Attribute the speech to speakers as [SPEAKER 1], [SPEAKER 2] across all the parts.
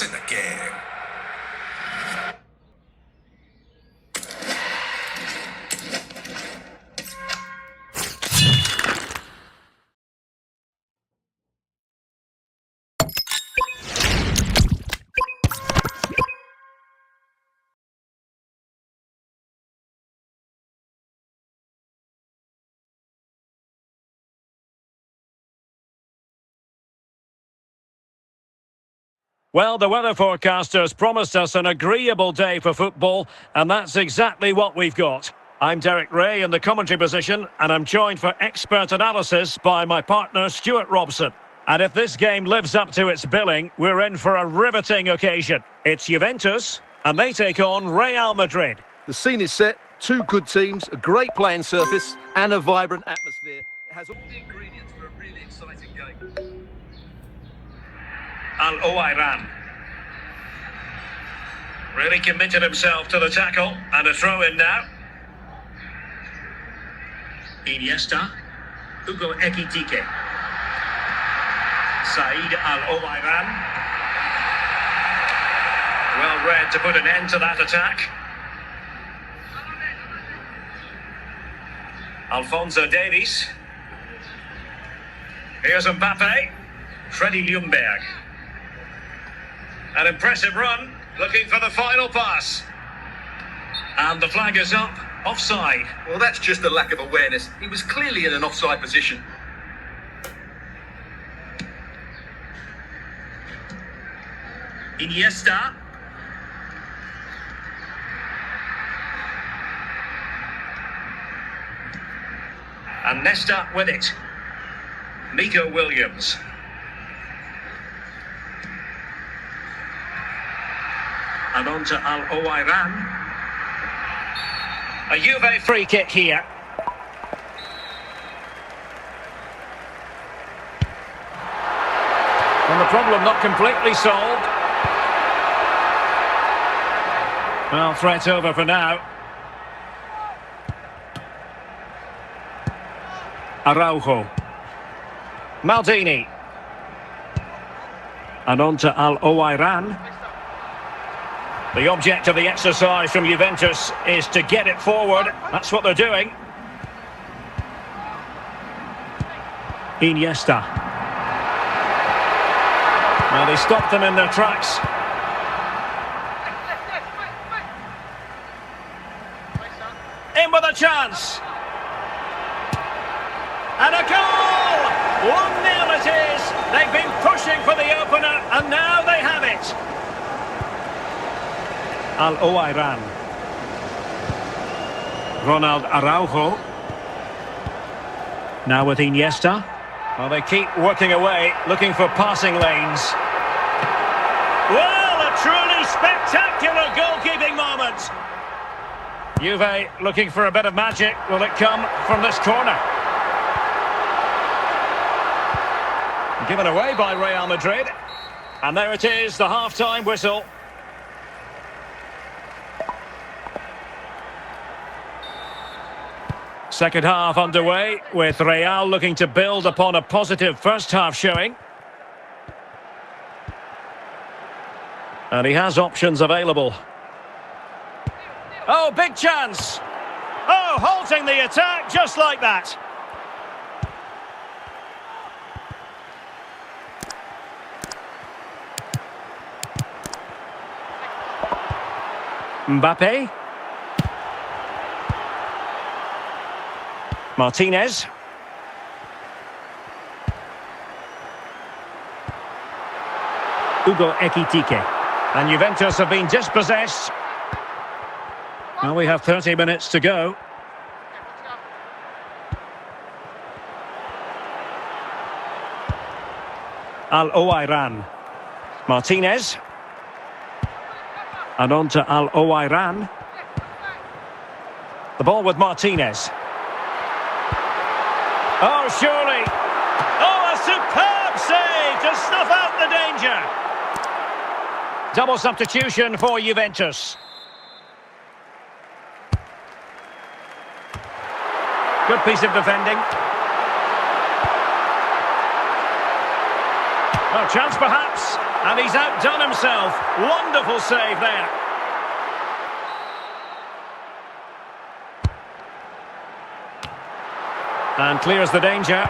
[SPEAKER 1] What's in the game?
[SPEAKER 2] Well, the weather forecasters promised us an agreeable day for football, and that's exactly what we've got. I'm Derek Ray in the commentary position, and I'm joined for expert analysis by my partner, Stuart Robson. And if this game lives up to its billing, we're in for a riveting occasion. It's Juventus, and they take on Real Madrid.
[SPEAKER 3] The scene is set, two good teams, a great playing surface, and a vibrant atmosphere. It has all the ingredients for a really exciting game.
[SPEAKER 2] Al-Owairan really committed himself to the tackle, and a throw in now. Iniesta, Hugo Ekitike, Said Al-Owairan. Well read to put an end to that attack. Alphonso Davies. Here's Mbappe, Freddie Ljungberg. An impressive run, looking for the final pass. And the flag is up, offside.
[SPEAKER 3] Well, that's just a lack of awareness. He was clearly in an offside position.
[SPEAKER 2] Iniesta. And Nesta with it. Nico Williams. And on to Al-Owairan. A Juve free kick here. And the problem not completely solved. Well, threat over for now. Araujo. Maldini. And on to Al-Owairan. The object of the exercise from Juventus is to get it forward. That's what they're doing. Iniesta. Well, they stopped them in their tracks. In with a chance. And a goal! 1-0 it is. They've been pushing for the opener, and now they have it. Al-Owairan. Ronald Araujo. Now with Iniesta. Well, they keep working away, looking for passing lanes. Well, a truly spectacular goalkeeping moment. Juve looking for a bit of magic. Will it come from this corner? Given away by Real Madrid. And there it is, the half-time whistle. Second half underway, with Real looking to build upon a positive first half showing. And he has options available. Oh, big chance! Oh, halting the attack just like that. Mbappe. Martinez. Hugo Ekitike. And Juventus have been dispossessed. Well, we have 30 minutes to go. Al-Owairan. Martinez. And on to Al-Owairan. The ball with Martinez. Oh, surely. Oh, a superb save to snuff out the danger. Double substitution for Juventus. Good piece of defending. Oh, chance perhaps. And he's outdone himself. Wonderful save there. And clears the danger.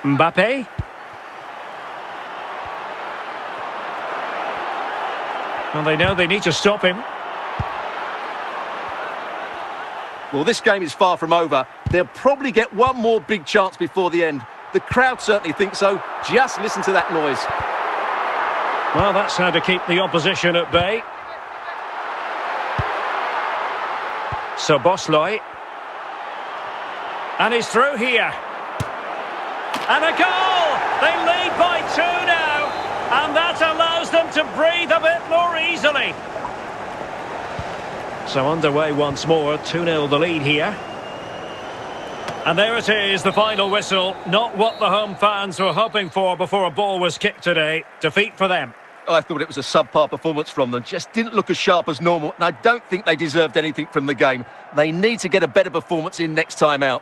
[SPEAKER 2] Mbappe. Well, they know they need to stop him.
[SPEAKER 3] Well, this game is far from over. They'll probably get one more big chance before the end. The crowd certainly think so. Just listen to that noise.
[SPEAKER 2] Well, that's how to keep the opposition at bay. Szoboszlai. And he's through here. And a goal! They lead by 2 now. And that allows them to breathe a bit more easily. So underway once more, 2-0 the lead here. And there it is, the final whistle. Not what the home fans were hoping for before a ball was kicked today. Defeat for them.
[SPEAKER 3] I thought it was a subpar performance from them. Just didn't look as sharp as normal. And I don't think they deserved anything from the game. They need to get a better performance in next time out.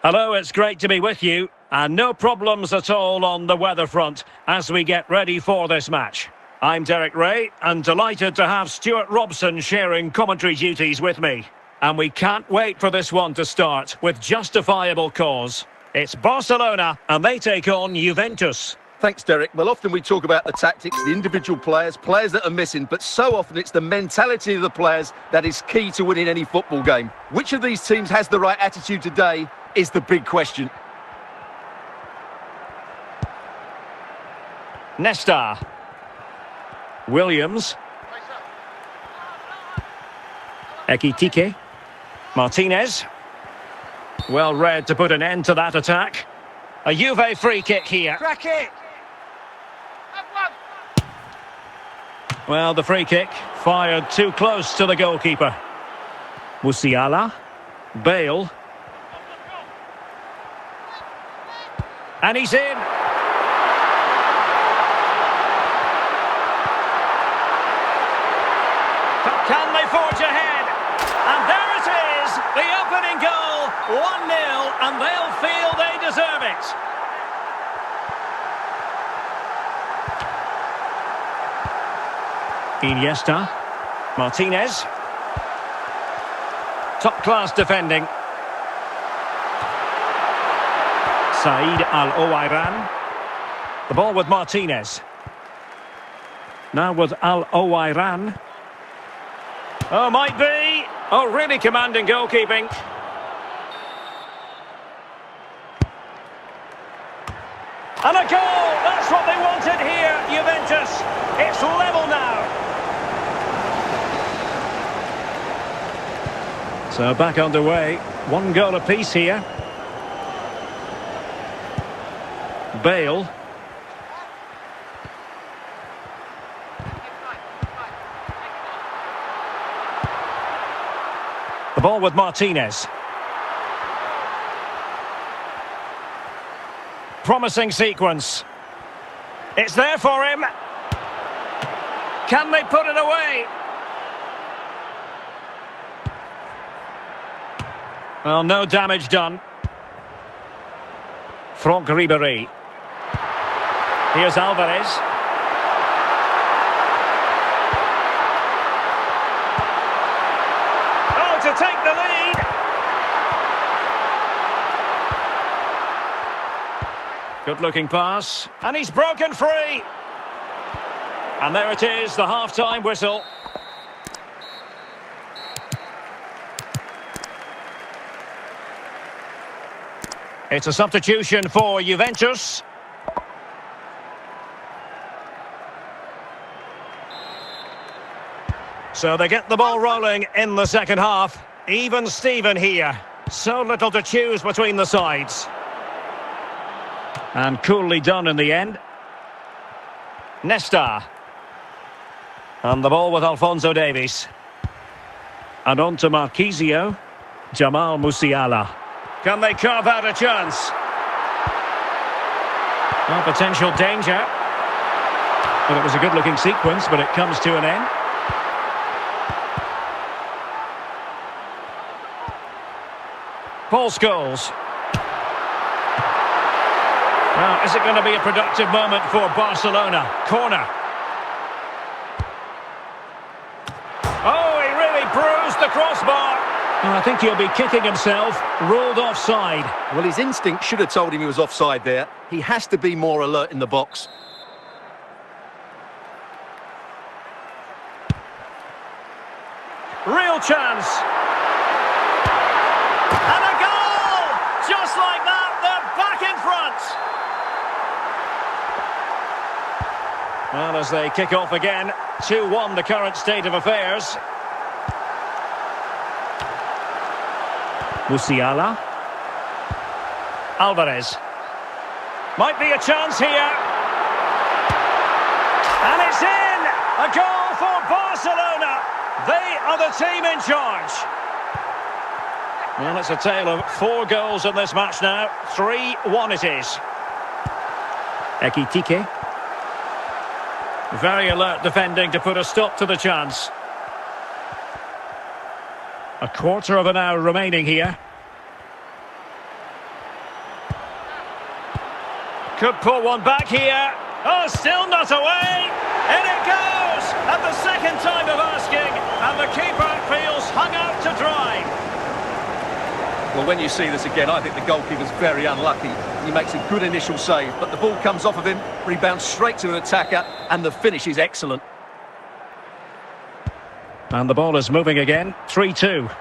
[SPEAKER 2] Hello, it's great to be with you. And no problems at all on the weather front as we get ready for this match. I'm Derek Ray and delighted to have Stuart Robson sharing commentary duties with me. And we can't wait for this one to start with justifiable cause. It's Barcelona and they take on Juventus.
[SPEAKER 3] Thanks, Derek. Well, often we talk about the tactics, the individual players that are missing, but so often it's the mentality of the players that is key to winning any football game. Which of these teams has the right attitude today is the big question.
[SPEAKER 2] Nesta. Williams. Ekitike. Martinez. Well read to put an end to that attack. A Juve free kick here.
[SPEAKER 1] Crack it!
[SPEAKER 2] Well, the free kick fired too close to the goalkeeper. Musiala. Bale. And he's in. Can they forge ahead? And there it is, the opening goal, 1-0, and they'll feel they deserve it. Iniesta. Martinez. Top-class defending. Said Al-Owairan. The ball with Martinez. Now with Al-Owairan. Oh, might be. Oh, really commanding goalkeeping. And a goal! That's what they wanted here, Juventus. It's level now. So back underway. 1 goal apiece here. Bale. The ball with Martinez. Promising sequence. It's there for him. Can they put it away? Well, no damage done. Franck Ribéry. Here's Alvarez. Oh, to take the lead. Good-looking pass. And he's broken free. And there it is, the half-time whistle. It's a substitution for Juventus. So they get the ball rolling in the second half. Even Steven here. So little to choose between the sides. And coolly done in the end. Nesta. And the ball with Alphonso Davies. And on to Marquisio. Jamal Musiala. Can they carve out a chance? Well, potential danger. Well, it was a good-looking sequence, but it comes to an end. Paul Scholes. Now, is it going to be a productive moment for Barcelona? Corner. Oh, he really bruised the crossbar. I think he'll be kicking himself. Ruled offside.
[SPEAKER 3] Well, his instinct should have told him he was offside there. He has to be more alert in the box.
[SPEAKER 2] Real chance. And a goal! Just like that, they're back in front. Well, as they kick off again, 2-1 the current state of affairs. Musiala. Alvarez. Might be a chance here. And it's in! A goal for Barcelona. They are the team in charge. Well, it's a tale of 4 goals in this match now. 3-1 it is. Ekitike. Very alert defending to put a stop to the chance. A quarter of an hour remaining here. Could pull one back here. Oh, still not away. In it goes! At the second time of asking, and the keeper feels hung out to dry.
[SPEAKER 3] Well, when you see this again, I think the goalkeeper's very unlucky. He makes a good initial save, but the ball comes off of him, rebounds straight to an attacker, and the finish is excellent.
[SPEAKER 2] And the ball is moving again. 3-2.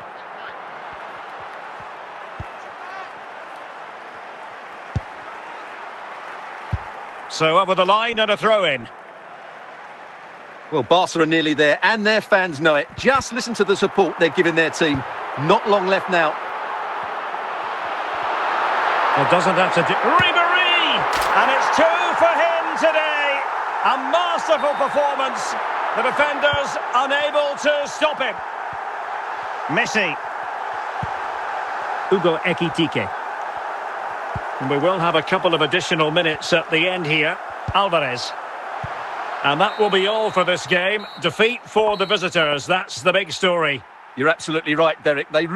[SPEAKER 2] So over the line and a throw-in.
[SPEAKER 3] Well, Barca are nearly there, and their fans know it. Just listen to the support they're giving their team. Not long left now.
[SPEAKER 2] It doesn't have to do... Ribéry! And it's 2 for him today. A masterful performance. The defenders unable to stop him. Messi. Hugo Ekitike. And we will have a couple of additional minutes at the end here. Alvarez. And that will be all for this game. Defeat for the visitors. That's the big story.
[SPEAKER 3] You're absolutely right, Derek. They